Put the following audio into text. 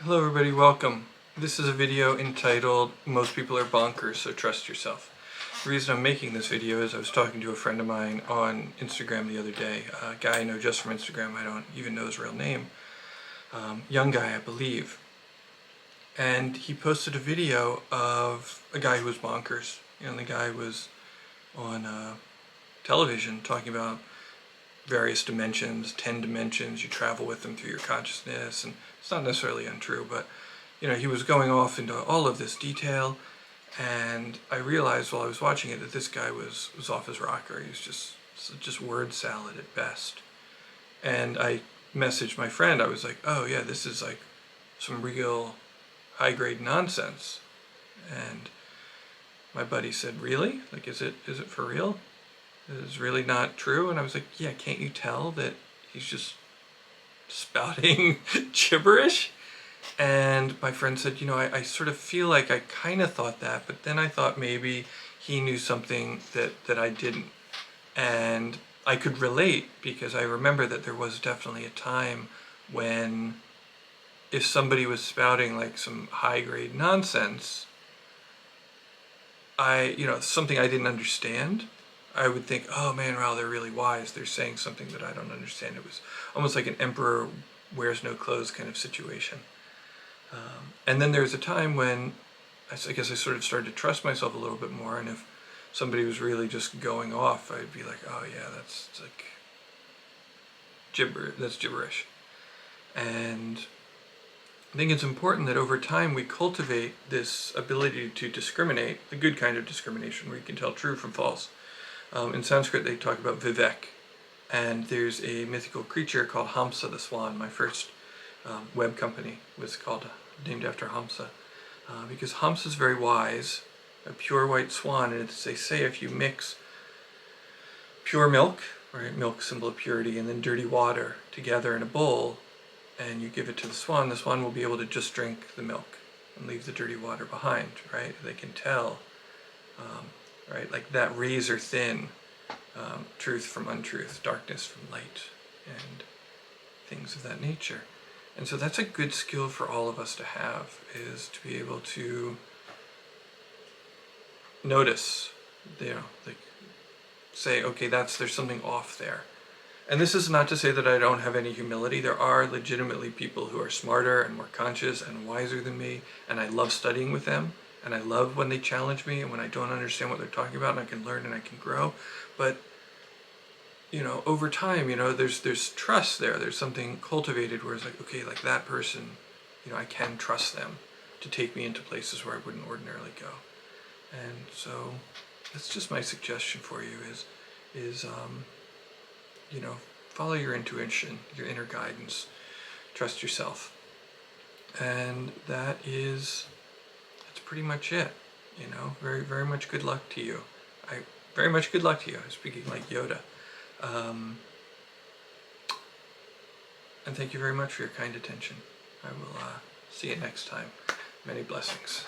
Hello everybody, welcome. This is a video entitled Most People Are Bonkers, so trust yourself. The reason I'm making this video is I was talking to a friend of mine on Instagram the other day, a guy I know just from Instagram, I don't even know his real name, young guy I believe, and he posted a video of a guy who was bonkers. The guy was on television talking about various dimensions, 10 dimensions, you travel with them through your consciousness, and it's not necessarily untrue, but he was going off into all of this detail, and I realized while I was watching it that this guy was off his rocker. He was just word salad at best. And I messaged my friend, I was like, oh yeah, this is like some real high-grade nonsense. And my buddy said, really? Like, is it for real? Is really not true? And I was like, yeah, can't you tell that he's just spouting gibberish? And my friend said, I sort of feel like I kind of thought that, but then I thought maybe he knew something that I didn't. And I could relate because I remember that there was definitely a time when if somebody was spouting like some high-grade nonsense, something I didn't understand, I would think, oh man, wow, they're really wise. They're saying something that I don't understand. It was almost like an emperor wears no clothes kind of situation. And then there was a time when I guess I sort of started to trust myself a little bit more, and if somebody was really just going off, I'd be like, oh yeah, that's like that's gibberish. And I think it's important that over time we cultivate this ability to discriminate, the good kind of discrimination where you can tell true from false. In Sanskrit they talk about Vivek, and there's a mythical creature called Hamsa the swan. My first web company was named after Hamsa, because Hamsa is very wise, a pure white swan, and they say if you mix pure milk, right, milk symbol of purity, and then dirty water together in a bowl, and you give it to the swan will be able to just drink the milk and leave the dirty water behind, right? They can tell, right, like that razor thin truth from untruth, darkness from light, and things of that nature. And so that's a good skill for all of us to have, is to be able to notice, like say, okay, there's something off there. And this is not to say that I don't have any humility. There are legitimately people who are smarter and more conscious and wiser than me, and I love studying with them, and I love when they challenge me and when I don't understand what they're talking about, and I can learn and I can grow. But over time, there's trust there. There's something cultivated where it's like, okay, like that person, I can trust them to take me into places where I wouldn't ordinarily go. And so that's just my suggestion for you is follow your intuition, your inner guidance, trust yourself. And that's pretty much it. Very, very much good luck to you. Very much good luck to you. I'm speaking like Yoda. And thank you very much for your kind attention. I will see you next time. Many blessings.